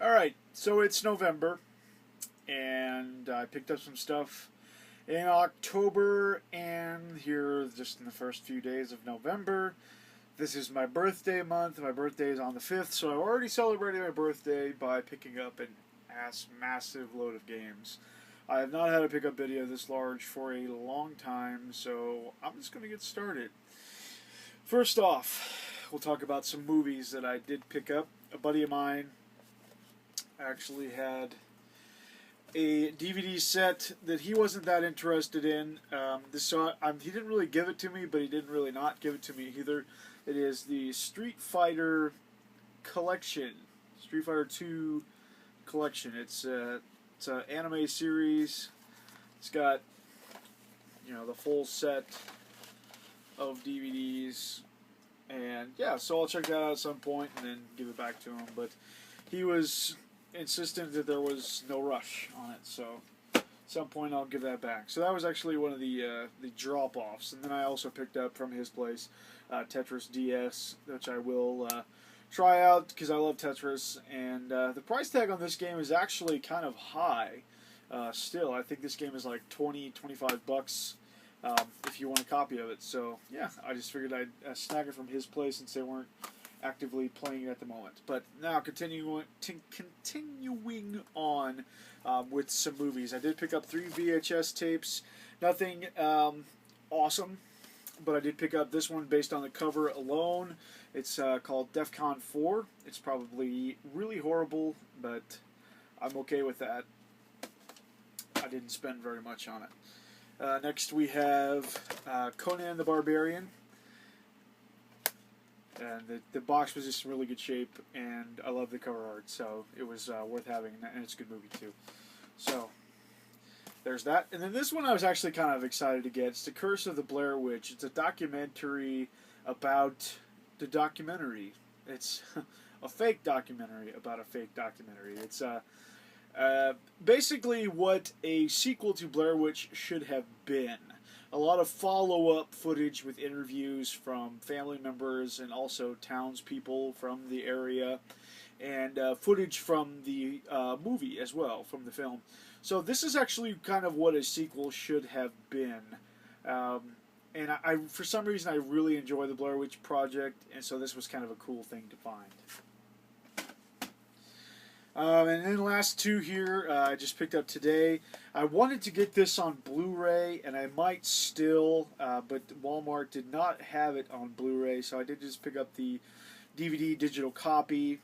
Alright, so it's November, and I picked up some stuff in October, and here just in the first few days of November. This is my birthday month. My birthday is on the 5th, so I already celebrated my birthday by picking up an massive load of games. I have not had a pickup video this large for a long time, so I'm just going to get started. First off, we'll talk about some movies that I did pick up. A buddy of mine actually had a DVD set that he wasn't that interested in. He didn't really give it to me, but he didn't really not give it to me either. It is the Street Fighter collection, Street Fighter 2 collection. It's an anime series. It's got, the full set of DVDs, and yeah, so I'll check that out at some point and then give it back to him. But he was insistent that there was no rush on it, so at some point I'll give that back. So that was actually one of the drop-offs. And then I also picked up from his place Tetris DS, which I will try out because I love Tetris. And the price tag on this game is actually kind of high still. I think this game is like $20-25 if you want a copy of it. So yeah, I just figured I'd snag it from his place since they weren't actively playing it at the moment. But now continuing on with some movies. I did pick up 3 VHS tapes. Nothing awesome, but I did pick up this one based on the cover alone. It's called DEFCON 4. It's probably really horrible, but I'm okay with that. I didn't spend very much on it. Next we have Conan the Barbarian. And the box was just in really good shape, and I love the cover art, so it was worth having, and it's a good movie too. So there's that. And then this one I was actually kind of excited to get. It's The Curse of the Blair Witch. It's a documentary about the documentary. It's a fake documentary about a fake documentary. It's basically what a sequel to Blair Witch should have been. A lot of follow-up footage with interviews from family members and also townspeople from the area, and footage from the movie as well, from the film. So this is actually kind of what a sequel should have been. And I for some reason, I really enjoy the Blair Witch Project, and so this was kind of a cool thing to find. And then the last two here, I just picked up today. I wanted to get this on Blu-ray, and I might still, but Walmart did not have it on Blu-ray, so I did just pick up the DVD digital copy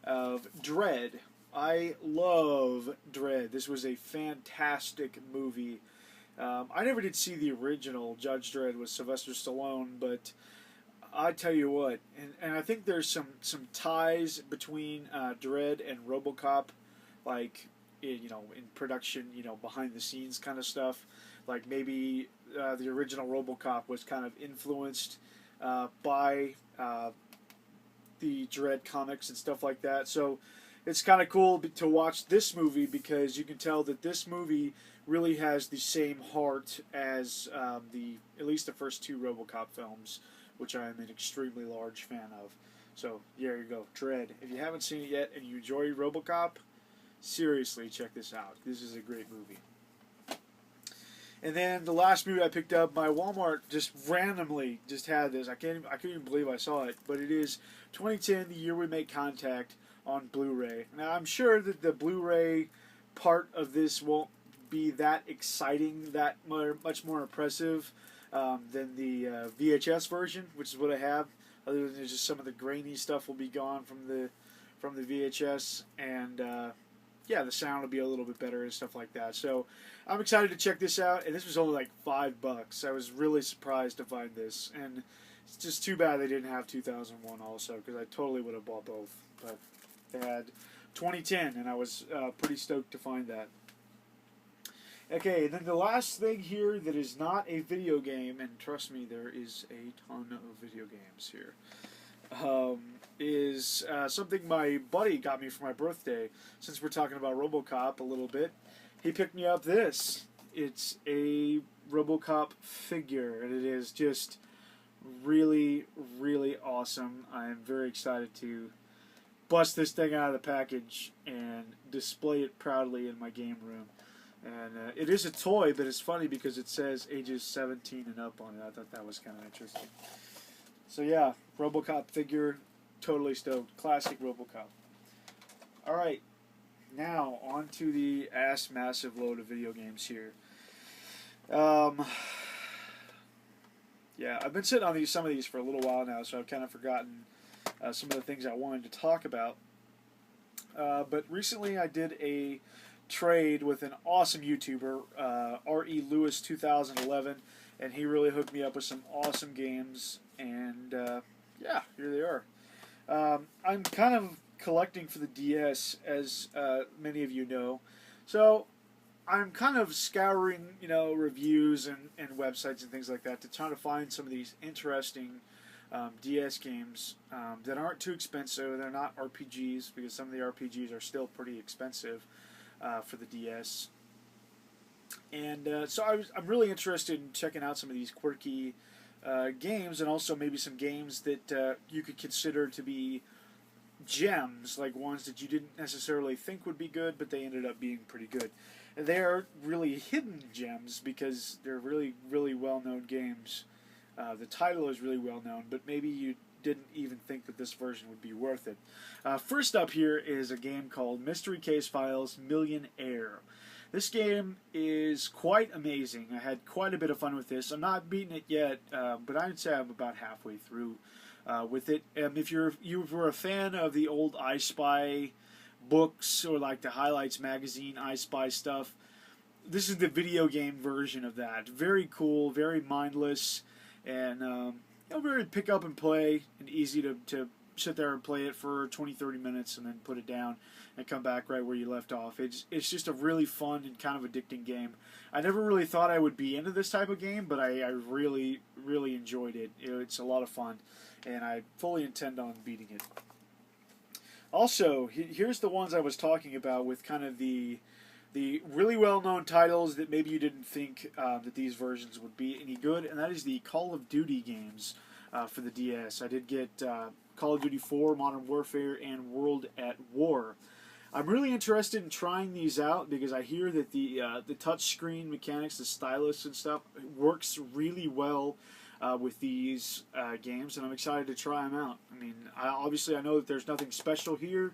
of Dredd. I love Dredd. This was a fantastic movie. I never did see the original Judge Dredd with Sylvester Stallone, but I tell you what, and I think there's some ties between Dredd and RoboCop, like in production, behind the scenes kind of stuff. Like maybe the original RoboCop was kind of influenced by the Dredd comics and stuff like that. So it's kind of cool to watch this movie because you can tell that this movie really has the same heart as at least the first 2 RoboCop films, which I am an extremely large fan of. So, there you go, Dredd. If you haven't seen it yet and you enjoy RoboCop, seriously, check this out. This is a great movie. And then the last movie I picked up, my Walmart just randomly just had this. I couldn't even believe I saw it, but it is 2010, The Year We Make Contact, on Blu-ray. Now, I'm sure that the Blu-ray part of this won't be that exciting, that much more impressive than the VHS version, which is what I have. Other than just some of the grainy stuff will be gone from the VHS, and yeah, the sound will be a little bit better and stuff like that. So I'm excited to check this out, and this was only like $5. I was really surprised to find this, and it's just too bad they didn't have 2001 also, because I totally would have bought both. But they had 2010, and I was pretty stoked to find that. Okay, then the last thing here that is not a video game, and trust me, there is a ton of video games here, is something my buddy got me for my birthday. Since we're talking about RoboCop a little bit, he picked me up this. It's a RoboCop figure, and it is just really, really awesome. I am very excited to bust this thing out of the package and display it proudly in my game room. And it is a toy, but it's funny because it says ages 17 and up on it. I thought that was kind of interesting. So yeah, RoboCop figure, totally stoked. Classic RoboCop. All right, now on to the massive load of video games here. Yeah, I've been sitting on some of these for a little while now, so I've kind of forgotten some of the things I wanted to talk about. But recently I did a trade with an awesome YouTuber, R.E. Lewis 2011, and he really hooked me up with some awesome games, and yeah, here they are. I'm kind of collecting for the DS, as many of you know, so I'm kind of scouring, reviews and websites and things like that to try to find some of these interesting DS games that aren't too expensive. They're not RPGs, because some of the RPGs are still pretty expensive for the DS. And so I'm really interested in checking out some of these quirky games, and also maybe some games that you could consider to be gems, like ones that you didn't necessarily think would be good, but they ended up being pretty good. And they are really hidden gems because they're really, really well-known games. The title is really well-known, but maybe you didn't even think that this version would be worth it. First up here is a game called Mystery Case Files Millionaire. This game is quite amazing. I had quite a bit of fun with this. I'm not beating it yet, but I'd say I'm about halfway through with it. If you were a fan of the old I Spy books, or like the Highlights magazine I Spy stuff, this is the video game version of that. Very cool, very mindless, and very pick up and play, and easy to sit there and play it for 20-30 minutes and then put it down and come back right where you left off. It's just a really fun and kind of addicting game. I never really thought I would be into this type of game, but I really, really enjoyed it. It's a lot of fun, and I fully intend on beating it. Also, here's the ones I was talking about with kind of the really well-known titles that maybe you didn't think that these versions would be any good, and that is the Call of Duty games for the DS. I did get Call of Duty 4, Modern Warfare, and World at War. I'm really interested in trying these out because I hear that the touchscreen mechanics, the stylus and stuff, works really well with these games, and I'm excited to try them out. I mean, obviously I know that there's nothing special here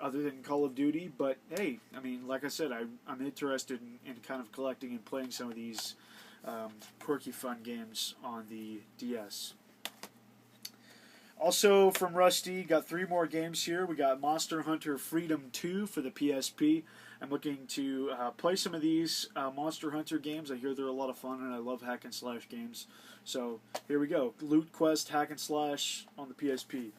other than Call of Duty, but hey, I mean, like I said, I'm interested in kind of collecting and playing some of these quirky fun games on the DS. Also from Rusty, got 3 more games here. We got Monster Hunter Freedom 2 for the PSP. I'm looking to play some of these Monster Hunter games. I hear they're a lot of fun, and I love hack and slash games. So here we go. Loot Quest hack and slash on the PSP.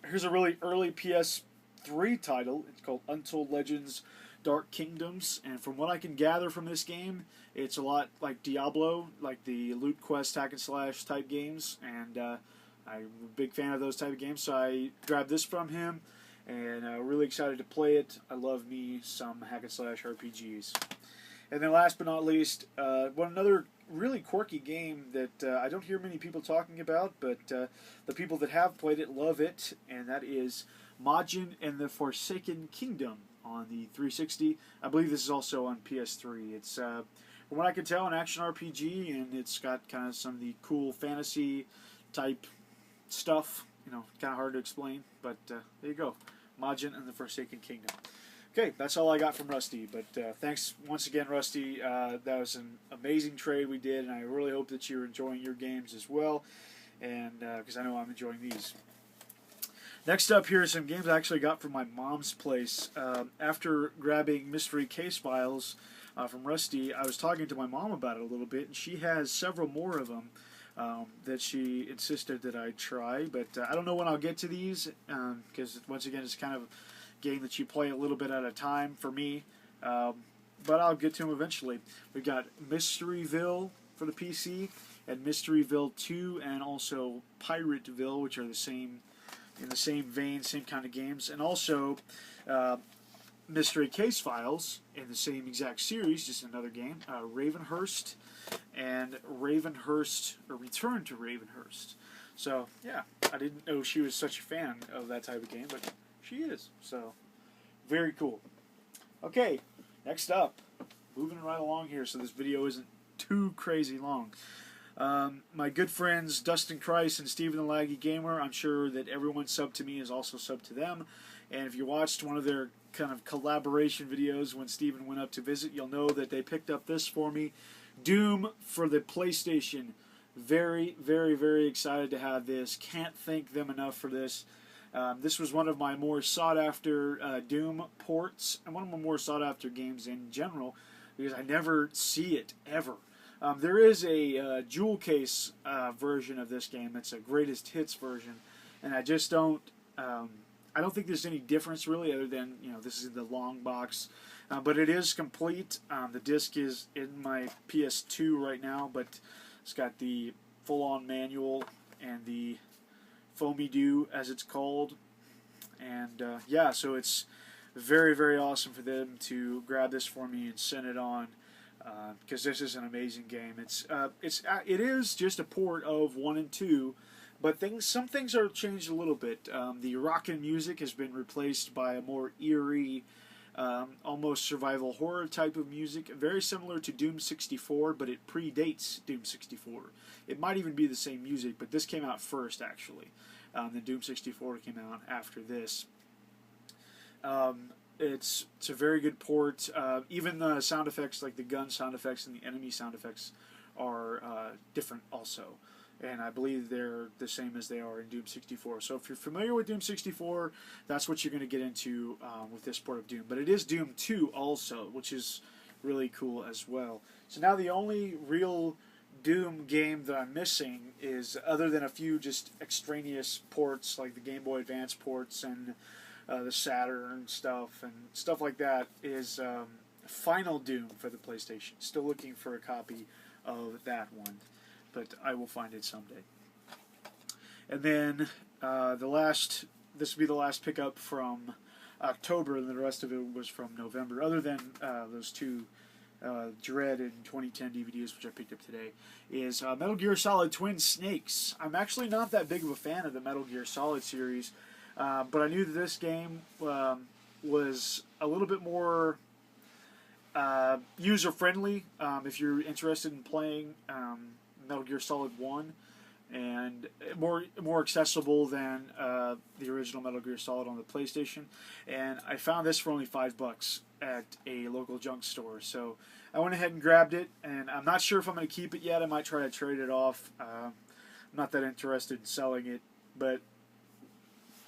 Here's a really early PS3 title. It's called Untold Legends Dark Kingdoms, and from what I can gather from this game, it's a lot like Diablo, like the Loot Quest hack and slash type games, and I'm a big fan of those type of games, so I grabbed this from him, and really excited to play it. I love me some hack and slash RPGs. And then last but not least, another really quirky game that I don't hear many people talking about, but the people that have played it love it, and that is Majin and the Forsaken Kingdom on the 360. I believe this is also on PS3. It's, from what I can tell, an action RPG, and it's got kind of some of the cool fantasy type stuff. Kind of hard to explain, but there you go. Majin and the Forsaken Kingdom. Okay, that's all I got from Rusty, but thanks once again, Rusty. That was an amazing trade we did, and I really hope that you're enjoying your games as well, and because I know I'm enjoying these. Next up here are some games I actually got from my mom's place. After grabbing Mystery Case Files from Rusty, I was talking to my mom about it a little bit, and she has several more of them that she insisted that I try, but I don't know when I'll get to these, because once again, it's kind of a game that you play a little bit at a time for me, but I'll get to them eventually. We've got Mysteryville for the PC, and Mysteryville 2, and also Pirateville, which are in the same vein, same kind of games, and also Mystery Case Files in the same exact series, just another game, Ravenhurst and Ravenhurst, or Return to Ravenhurst. So, yeah, I didn't know she was such a fan of that type of game, but she is. So, very cool. Okay, next up, moving right along here so this video isn't too crazy long. My good friends Dustin Christ and Steven the Laggy Gamer, I'm sure that everyone subbed to me is also subbed to them. And if you watched one of their kind of collaboration videos when Steven went up to visit, you'll know that they picked up this for me. Doom for the PlayStation. Very, very, very excited to have this. Can't thank them enough for this. This was one of my more sought-after Doom ports, and one of my more sought-after games in general, because I never see it, ever. There is a jewel case version of this game. It's a greatest hits version, and I just don't... I don't think there's any difference, really, other than, you know, this is the long box. But it is complete. The disc is in my PS2 right now, but it's got the full-on manual and the Foamy Dew, as it's called. And yeah, so it's very, very awesome for them to grab this for me and send it on, because this is an amazing game. It is just a port of 1 and 2, but some things are changed a little bit. The rockin' music has been replaced by a more eerie, almost survival horror type of music, very similar to Doom 64, but it predates Doom 64. It might even be the same music, but this came out first, actually. Then Doom 64 came out after this. It's a very good port. Even the sound effects, like the gun sound effects and the enemy sound effects, are different also. And I believe they're the same as they are in Doom 64. So if you're familiar with Doom 64, that's what you're going to get into with this port of Doom. But it is Doom 2 also, which is really cool as well. So now the only real Doom game that I'm missing is, other than a few just extraneous ports like the Game Boy Advance ports and the Saturn stuff and stuff like that, is Final Doom for the PlayStation. Still looking for a copy of that one, but I will find it someday. And then this will be the last pickup from October, and the rest of it was from November, other than those two Dread and 2010 DVDs, which I picked up today, is Metal Gear Solid Twin Snakes. I'm actually not that big of a fan of the Metal Gear Solid series, but I knew that this game was a little bit more user-friendly if you're interested in playing Metal Gear Solid 1, and more accessible than the original Metal Gear Solid on the PlayStation. And I found this for only $5 at a local junk store, so I went ahead and grabbed it, and I'm not sure if I'm going to keep it yet. I might try to trade it off. I'm not that interested in selling it, but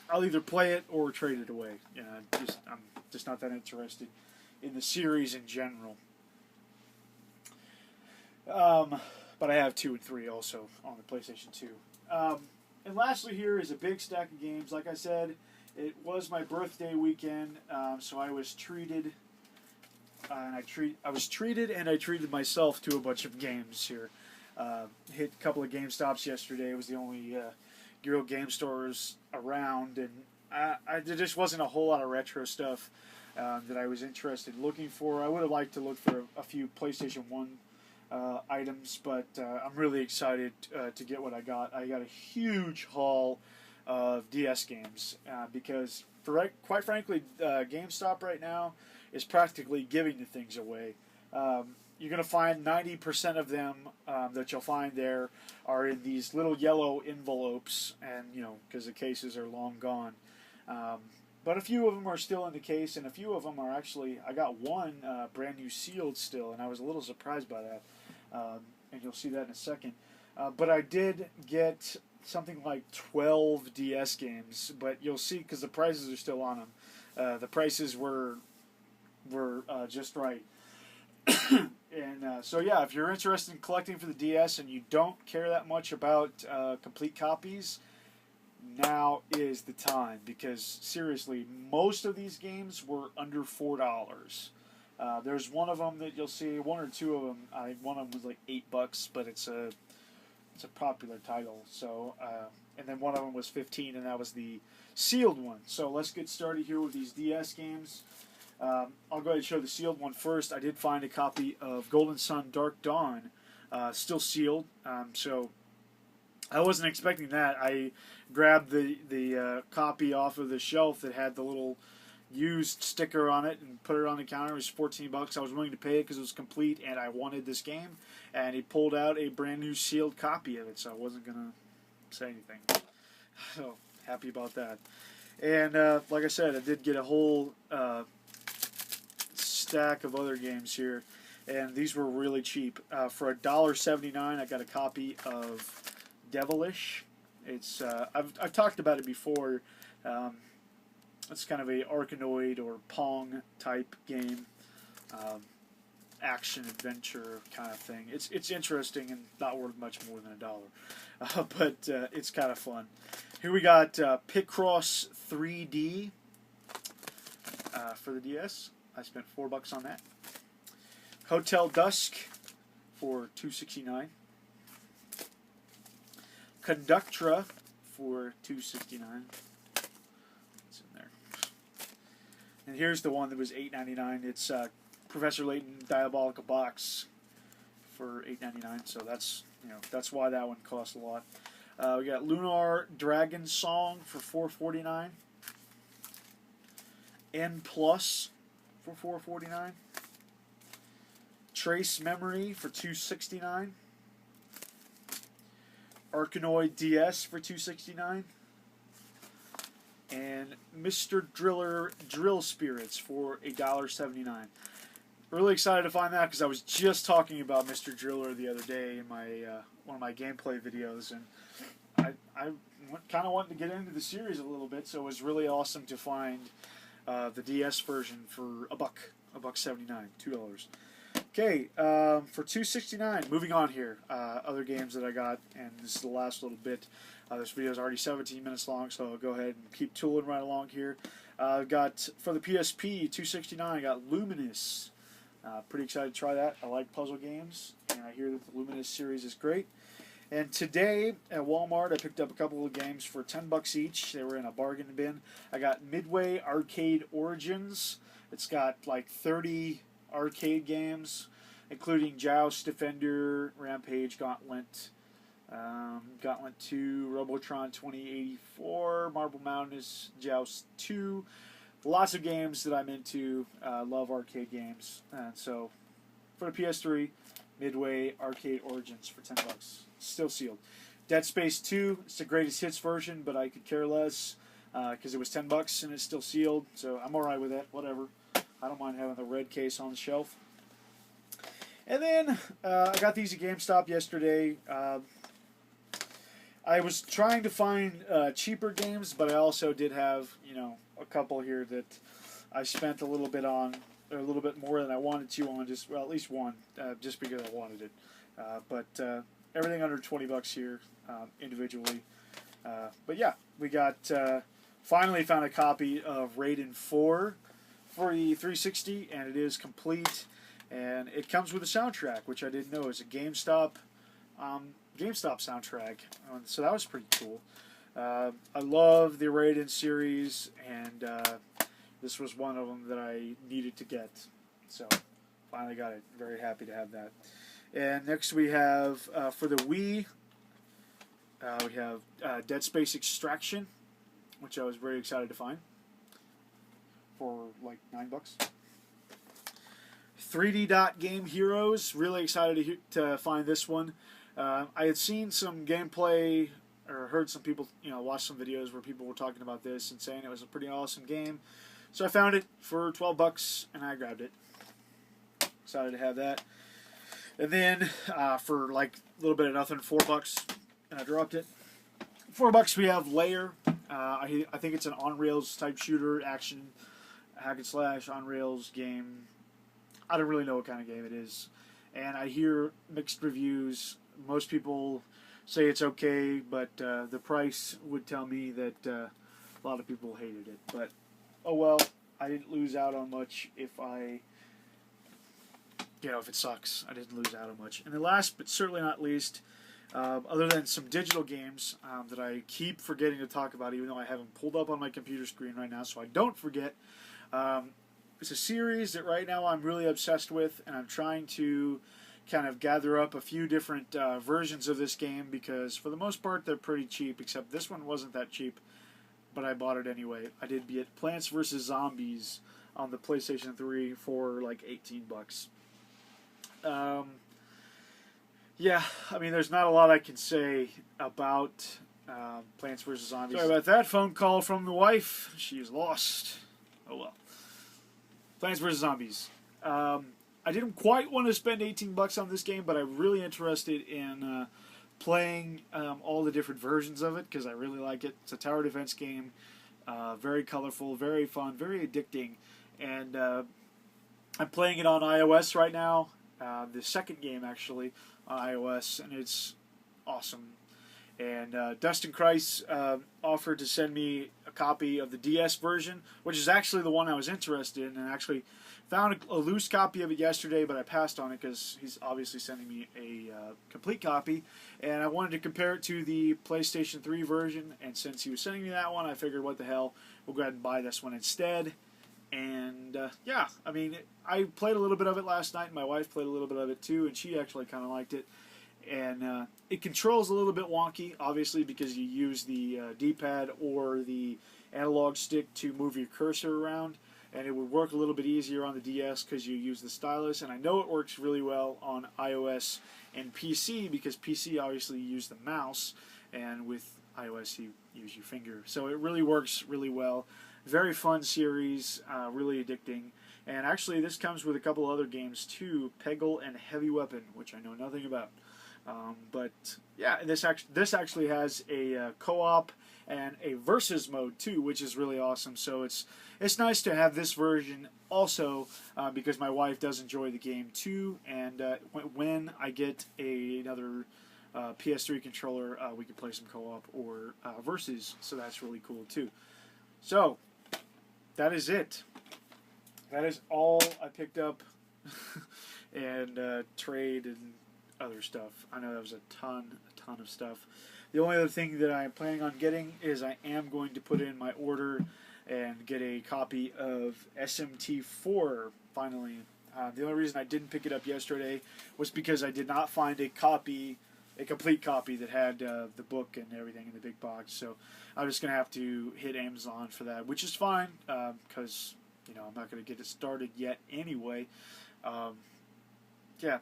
I'll either play it or trade it away. You know, I'm just not that interested in the series in general. But I have 2 and 3 also on the PlayStation 2. And lastly here is a big stack of games. Like I said, it was my birthday weekend, so I was treated, and I treated myself to a bunch of games here. Hit a couple of GameStops yesterday. It was the only real game stores around, and there just wasn't a whole lot of retro stuff that I was interested in looking for. I would have liked to look for a few PlayStation 1 items, but I'm really excited to get what I got. I got a huge haul of DS games because, quite frankly, GameStop right now is practically giving the things away. You're going to find 90% of them that you'll find there are in these little yellow envelopes, and because the cases are long gone. But a few of them are still in the case, and a few of them are actually, I got one brand new sealed still, and I was a little surprised by that. And you'll see that in a second. But I did get something like 12 DS games, but you'll see, because the prices are still on them. The prices were just right. And so yeah, if you're interested in collecting for the DS and you don't care that much about complete copies, now is the time, because seriously, most of these games were under $4. There's one of them that you'll see, one or two of them. I think one of them was like $8, but it's a popular title. So and then one of them was $15, and that was the sealed one. So let's get started here with these DS games. I'll go ahead and show the sealed one first. I did find a copy of Golden Sun Dark Dawn, still sealed. So I wasn't expecting that. I grabbed the copy off of the shelf that had the little used sticker on it and put it on the counter. It was $14. I was willing to pay it because it was complete and I wanted this game. And he pulled out a brand new sealed copy of it, so I wasn't gonna say anything. So happy about that. And like I said, I did get a whole stack of other games here, and these were really cheap. For $1.79, I got a copy of Devilish. It's I've talked about it before. It's kind of a Arkanoid or Pong type game, action adventure kind of thing. It's interesting and not worth much more than $1, but it's kind of fun. Here we got Picross 3D for the DS. I spent $4 on that. Hotel Dusk for $2.69. Conductra for $2.69. It's in there. And here's the one that was $8.99. It's Professor Layton Diabolical Box for $8.99. So that's why that one costs a lot. We got Lunar Dragon Song for $4.49. N Plus for $4.49. Trace Memory for $2.69. Arkanoid DS for $2.69. And Mr. Driller Drill Spirits for $1.79. Really excited to find that because I was just talking about Mr. Driller the other day in my one of my gameplay videos, and I kind of wanted to get into the series a little bit, so it was really awesome to find the DS version for $1.79, $2. Okay, for $2.69, moving on here. Other games that I got, and this is the last little bit. This video is already 17 minutes long, so I'll go ahead and keep tooling right along here. I've got, for the PSP, $2.69, I got Luminous. Pretty excited to try that. I like puzzle games, and I hear that the Luminous series is great. And today, at Walmart, I picked up a couple of games for $10 each. They were in a bargain bin. I got Midway Arcade Origins. It's got like 30 arcade games, including Joust, Defender, Rampage, Gauntlet, Gauntlet 2, Robotron 2084, Marble Madness, Joust 2. Lots of games that I'm into. Love arcade games. And so, for the PS3, Midway Arcade Origins for $10. Still sealed. Dead Space 2, it's the greatest hits version, but I could care less because it was $10 and it's still sealed. So I'm alright with that. Whatever. I don't mind having the red case on the shelf. And then I got these at GameStop yesterday. I was trying to find cheaper games, but I also did have, a couple here that I spent a little bit on, or a little bit more than I wanted to on, at least one, just because I wanted it. But everything under $20 here individually. But yeah, we got finally found a copy of Raiden 4 for the 360, and it is complete. And it comes with a soundtrack, which I didn't know is a GameStop soundtrack. So that was pretty cool. I love the Raiden series, and this was one of them that I needed to get. So finally got it. Very happy to have that. And next we have, for the Wii, we have Dead Space Extraction, which I was very excited to find for like $9. 3D Dot Game Heroes, really excited to find this one. I had seen some gameplay, or heard some people, watch some videos where people were talking about this and saying it was a pretty awesome game. So I found it for $12 and I grabbed it. Excited to have that. And then for like a little bit of nothing, $4, and I dropped it. $4 we have Layer. I think it's an on rails type shooter, action, hack and slash on rails game. I don't really know what kind of game it is, and I hear mixed reviews. Most people say it's okay, but the price would tell me that a lot of people hated it. But oh well, I didn't lose out on much if if it sucks. I didn't lose out on much. And then last but certainly not least, other than some digital games that I keep forgetting to talk about, even though I have them pulled up on my computer screen right now so I don't forget. It's a series that right now I'm really obsessed with, and I'm trying to kind of gather up a few different versions of this game, because for the most part they're pretty cheap, except this one wasn't that cheap, but I bought it anyway. I did get Plants vs. Zombies on the PlayStation 3 for like 18 bucks. Yeah, I mean, there's not a lot I can say about Plants vs. Zombies. Sorry about that. Phone call from the wife. She's lost. Oh well. Plants vs. Zombies. I didn't quite want to spend 18 bucks on this game, but I'm really interested in playing all the different versions of it, because I really like it. It's a tower defense game. Very colorful, very fun, very addicting. And I'm playing it on iOS right now. The second game, actually, on iOS, and it's awesome. And Dustin Kreis offered to send me a copy of the DS version, which is actually the one I was interested in, and actually found a loose copy of it yesterday, but I passed on it because he's obviously sending me a complete copy, and I wanted to compare it to the PlayStation 3 version, and since he was sending me that one, I figured, what the hell, we'll go ahead and buy this one instead. And yeah, I mean, I played a little bit of it last night, and my wife played a little bit of it too, and she actually kind of liked it. And it controls a little bit wonky, obviously, because you use the D-pad or the analog stick to move your cursor around, and it would work a little bit easier on the DS because you use the stylus, and I know it works really well on iOS and PC, because PC obviously you use the mouse, and with iOS you use your finger. So it really works really well. Very fun series, really addicting. And actually this comes with a couple other games too, Peggle and Heavy Weapon, which I know nothing about. But yeah, this actually has a co-op and a versus mode too, which is really awesome. So it's nice to have this version also, because my wife does enjoy the game too. And when I get another PS3 controller, we can play some co-op or versus. So that's really cool too. So that is it. That is all I picked up, and trade and other stuff. I know that was a ton of stuff. The only other thing that I am planning on getting is I am going to put in my order and get a copy of SMT4 finally. The only reason I didn't pick it up yesterday was because I did not find a complete copy that had the book and everything in the big box. So I'm just going to have to hit Amazon for that, which is fine, because you know, I'm not going to get it started yet anyway. Yeah.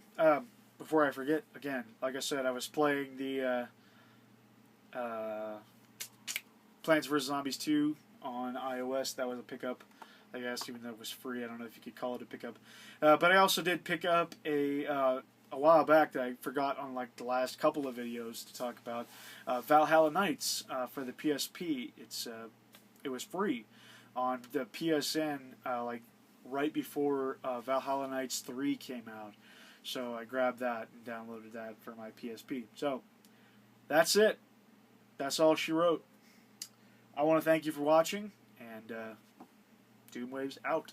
Before I forget, again, like I said, I was playing the Plants vs. Zombies 2 on iOS. That was a pickup, I guess, even though it was free. I don't know if you could call it a pickup. But I also did pick up a while back that I forgot on like the last couple of videos to talk about, Valhalla Nights for the PSP. It was free on the PSN like right before Valhalla Nights 3 came out. So I grabbed that and downloaded that for my PSP. So that's it. That's all she wrote. I want to thank you for watching, and Doomwaves out.